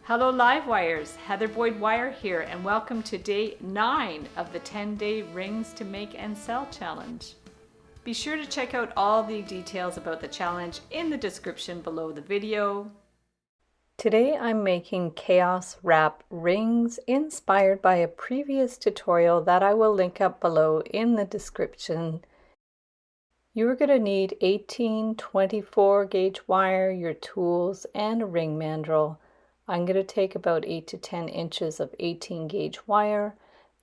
Hello Live Wires, Heather Boyd Wire here, and welcome to day 9 of the 10-day Rings to Make and Sell challenge. Be sure to check out all the details about the challenge in the description below the video. Today I'm making chaos wrap rings inspired by a previous tutorial that I will link up below in the description. You're going to need 18 24 gauge wire, your tools, and a ring mandrel. I'm going to take about 8 to 10 inches of 18 gauge wire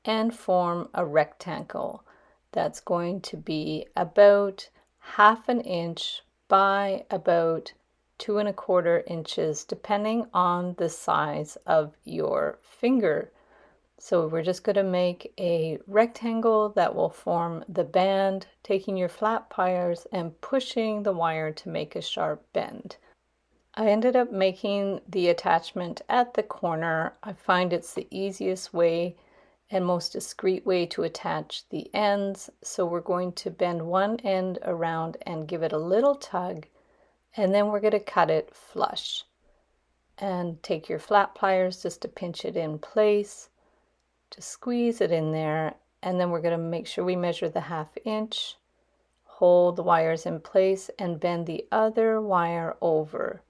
and form a rectangle that's going to be about ½ inch by about 2 1/4 inches depending on the size of your finger. So we're just going to make a rectangle that will form the band, taking your flat pliers and pushing the wire to make a sharp bend. I ended up making the attachment at the corner. I find it's the easiest way and most discreet way to attach the ends. So we're going to bend one end around and give it a little tug, and then we're going to cut it flush. And take your flat pliers just to pinch it in place, to squeeze it in there, and then we're going to make sure we measure the ½ inch, hold the wires in place, and bend the other wire over.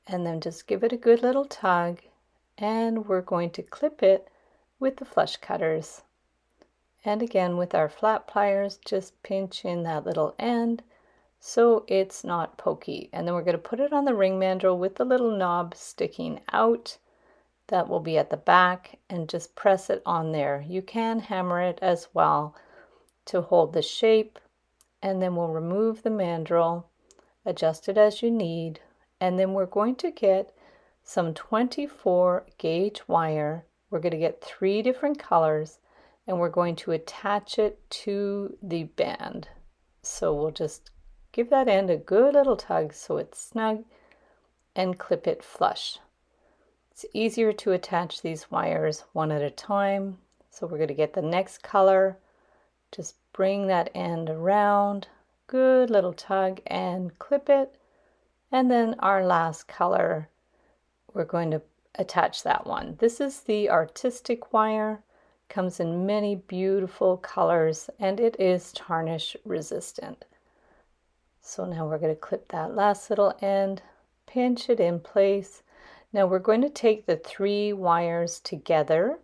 And then just give it a good little tug, and we're going to clip it with the flush cutters. And again, with our flat pliers, just pinch in that little end so it's not pokey. And then we're going to put it on the ring mandrel with the little knob sticking out. That will be at the back, and just press it on there. You can hammer it as well to hold the shape, and then we'll remove the mandrel, adjust it as you need. And then we're going to get some 24 gauge wire. We're going to get 3 different colors, and we're going to attach it to the band. So we'll just give that end a good little tug so it's snug and clip it flush. It's easier to attach these wires one at a time. So we're going to get the next color. Just bring that end around, good little tug, and clip it. And then our last color, we're going to attach that one. This is the artistic wire, comes in many beautiful colors, and it is tarnish resistant. So now we're going to clip that last little end, pinch it in place. Now we're going to take the 3 wires together.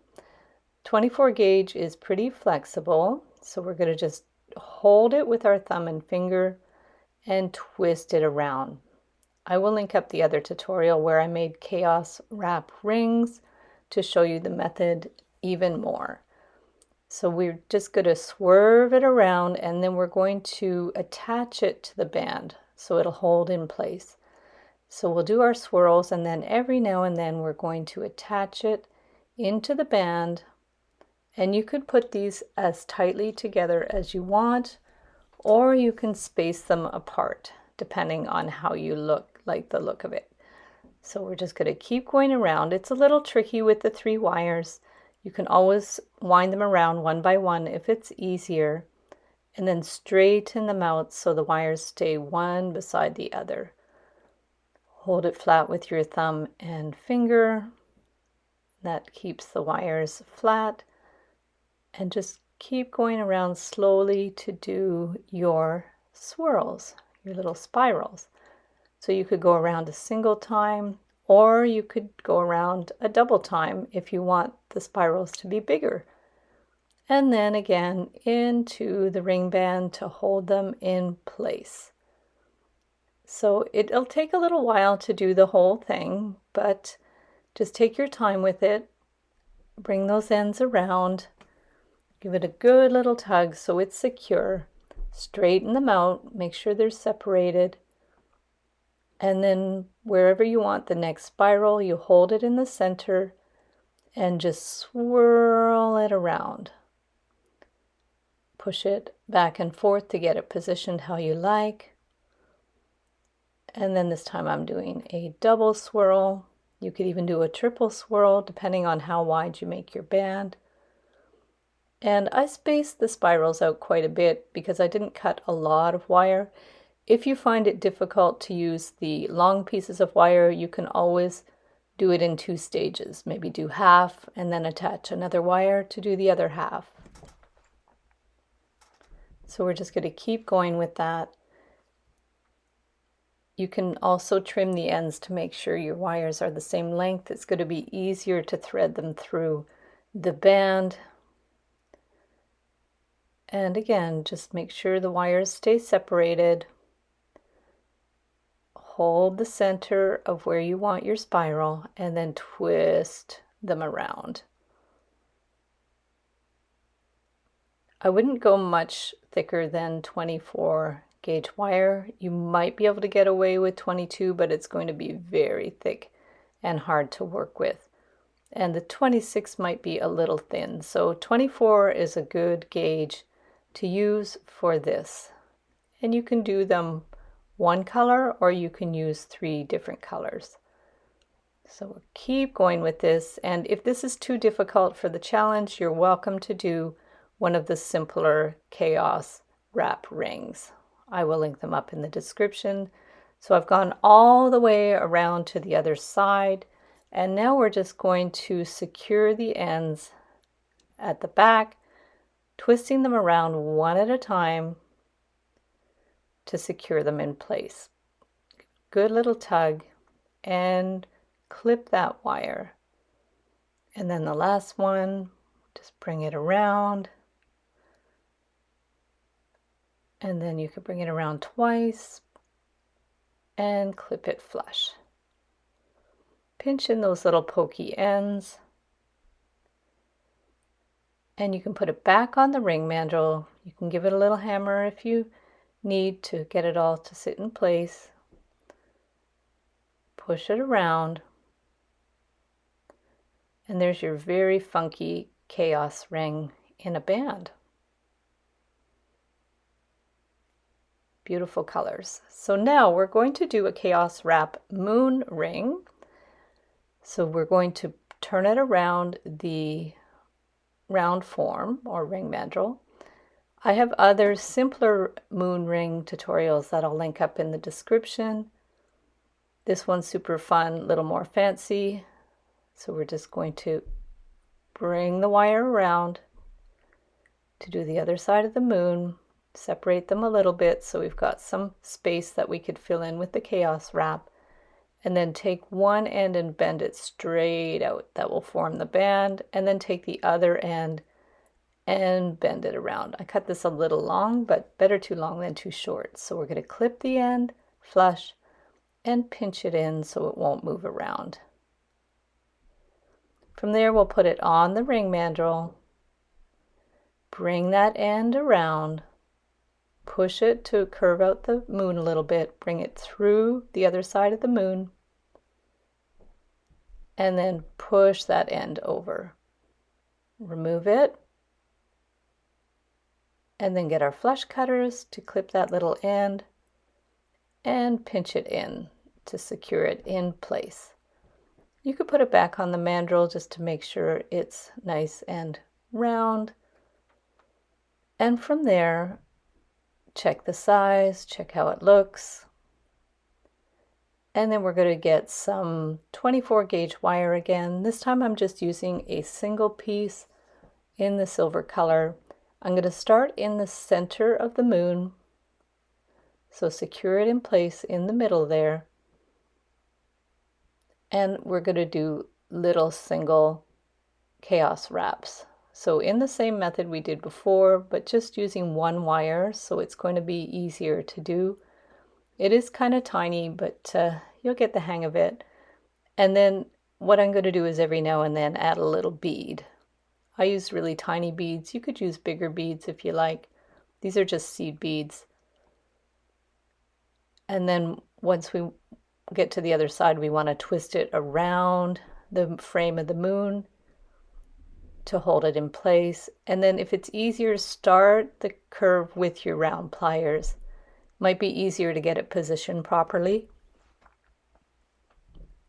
24 gauge is pretty flexible, so we're going to just hold it with our thumb and finger and twist it around. I will link up the other tutorial where I made chaos wrap rings to show you the method even more. So we're just going to swerve it around, and then we're going to attach it to the band so it'll hold in place. So we'll do our swirls, and then every now and then we're going to attach it into the band. And you could put these as tightly together as you want, or you can space them apart depending on how you like the look of it. So we're just going to keep going around. It's a little tricky with the 3 wires. You can always wind them around one by one if it's easier, and then straighten them out so the wires stay one beside the other. Hold it flat with your thumb and finger. That keeps the wires flat, and just keep going around slowly to do your swirls, your little spirals. So you could go around a single time, or you could go around a double time if you want the spirals to be bigger. And then again into the ring band to hold them in place. So it'll take a little while to do the whole thing, but just take your time with it. Bring those ends around. Give it a good little tug so it's secure. Straighten them out. Make sure they're separated. And then wherever you want the next spiral, you hold it in the center and just swirl it around. Push it back and forth to get it positioned how you like. And then this time I'm doing a double swirl. You could even do a triple swirl depending on how wide you make your band. And I spaced the spirals out quite a bit because I didn't cut a lot of wire. If you find it difficult to use the long pieces of wire, you can always do it in 2 stages. Maybe do half and then attach another wire to do the other half. So we're just going to keep going with that. You can also trim the ends to make sure your wires are the same length. It's going to be easier to thread them through the band. And again, just make sure the wires stay separated. Hold the center of where you want your spiral and then twist them around. I wouldn't go much thicker than 24 gauge wire. You might be able to get away with 22, but it's going to be very thick and hard to work with. And the 26 might be a little thin. So 24 is a good gauge to use for this. And you can do them one color or you can use 3 different colors. So we'll keep going with this. And if this is too difficult for the challenge, you're welcome to do one of the simpler chaos wrap rings. I will link them up in the description. So I've gone all the way around to the other side, and now we're just going to secure the ends at the back, twisting them around one at a time to secure them in place. Good little tug and clip that wire. And then the last one, just bring it around. And then you could bring it around twice and clip it flush. Pinch in those little pokey ends. And you can put it back on the ring mandrel. You can give it a little hammer if you need to get it all to sit in place. Push it around. And there's your very funky chaos ring in a band. Beautiful colors. So now we're going to do a chaos wrap moon ring. So we're going to turn it around the round form or ring mandrel. I have other simpler moon ring tutorials that I'll link up in the description. This one's super fun, a little more fancy. So we're just going to bring the wire around to do the other side of the moon. Separate them a little bit so we've got some space that we could fill in with the chaos wrap, and then take one end and bend it straight out. That will form the band, and then take the other end and bend it around. I cut this a little long, but better too long than too short. So we're going to clip the end, flush, and pinch it in so it won't move around. From there we'll put it on the ring mandrel, bring that end around, push it to curve out the moon a little bit, bring it through the other side of the moon, and then push that end over. Remove it, and then get our flush cutters to clip that little end and pinch it in to secure it in place. You could put it back on the mandrel just to make sure it's nice and round. And from there, check the size, check how it looks. And then we're going to get some 24 gauge wire again. This time I'm just using a single piece in the silver color. I'm going to start in the center of the moon. So secure it in place in the middle there. And we're going to do little single chaos wraps. So in the same method we did before, but just using one wire, so it's going to be easier to do. It is kind of tiny, but you'll get the hang of it. And then what I'm going to do is every now and then add a little bead. I use really tiny beads. You could use bigger beads if you like. These are just seed beads. And then once we get to the other side, we want to twist it around the frame of the moon to hold it in place. And then if it's easier, start the curve with your round pliers. Might be easier to get it positioned properly.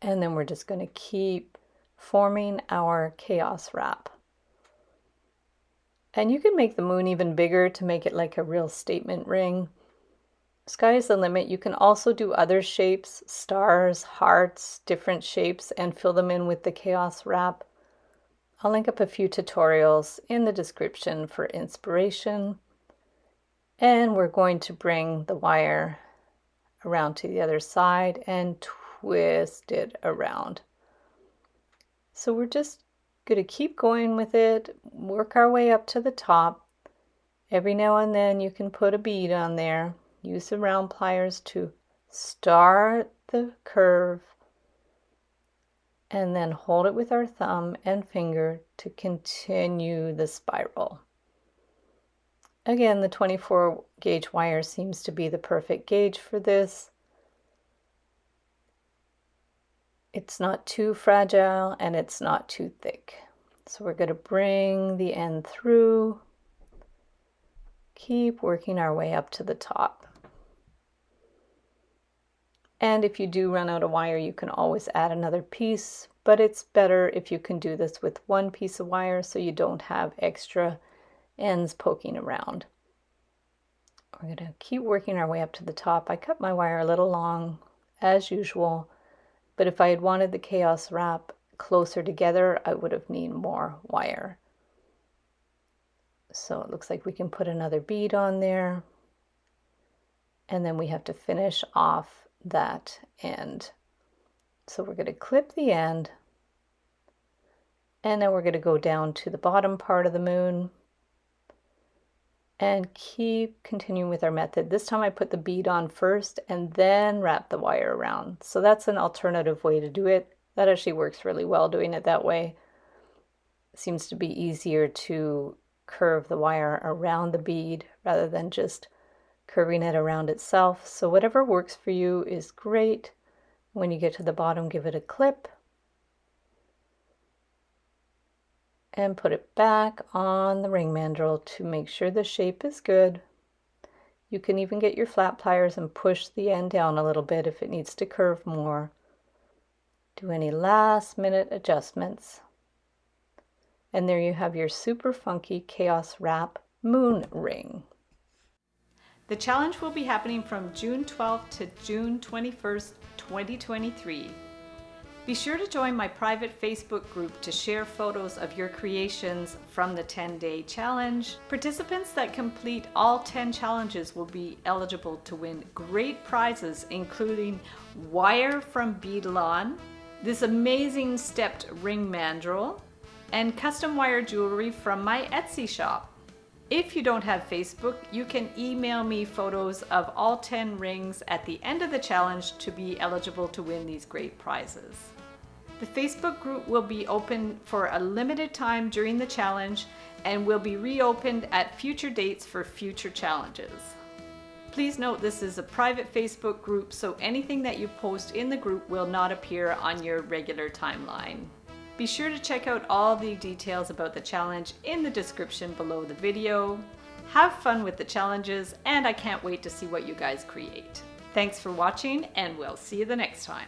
And then we're just going to keep forming our chaos wrap. And you can make the moon even bigger to make it like a real statement ring. Sky is the limit. You can also do other shapes, stars, hearts, different shapes, and fill them in with the Chaos Wrap. I'll link up a few tutorials in the description for inspiration. And we're going to bring the wire around to the other side and twist it around. So we're just going to keep going with it, work our way up to the top. Every now and then you can put a bead on there. Use the round pliers to start the curve and then hold it with our thumb and finger to continue the spiral. Again, the 24 gauge wire seems to be the perfect gauge for this. It's not too fragile and it's not too thick. So we're going to bring the end through, keep working our way up to the top. And if you do run out of wire, you can always add another piece, but it's better if you can do this with one piece of wire so you don't have extra ends poking around. We're going to keep working our way up to the top. I cut my wire a little long as usual, but if I had wanted the Chaos Wrap closer together, I would have needed more wire. So it looks like we can put another bead on there, and then we have to finish off that end. So we're going to clip the end, and then we're going to go down to the bottom part of the moon and keep continuing with our method. This time I put the bead on first and then wrap the wire around. So that's an alternative way to do it. That actually works really well doing it that way. It seems to be easier to curve the wire around the bead rather than just curving it around itself. So whatever works for you is great. When you get to the bottom, give it a clip and put it back on the ring mandrel to make sure the shape is good. You can even get your flat pliers and push the end down a little bit if it needs to curve more. Do any last minute adjustments. And there you have your super funky Chaos Wrap moon ring. The challenge will be happening from June 12th to June 21st, 2023. Be sure to join my private Facebook group to share photos of your creations from the 10-day challenge. Participants that complete all 10 challenges will be eligible to win great prizes, including wire from Beadalon, this amazing stepped ring mandrel, and custom wire jewelry from my Etsy shop. If you don't have Facebook, you can email me photos of all 10 rings at the end of the challenge to be eligible to win these great prizes. The Facebook group will be open for a limited time during the challenge and will be reopened at future dates for future challenges. Please note this is a private Facebook group, so anything that you post in the group will not appear on your regular timeline. Be sure to check out all the details about the challenge in the description below the video. Have fun with the challenges, and I can't wait to see what you guys create. Thanks for watching, and we'll see you the next time.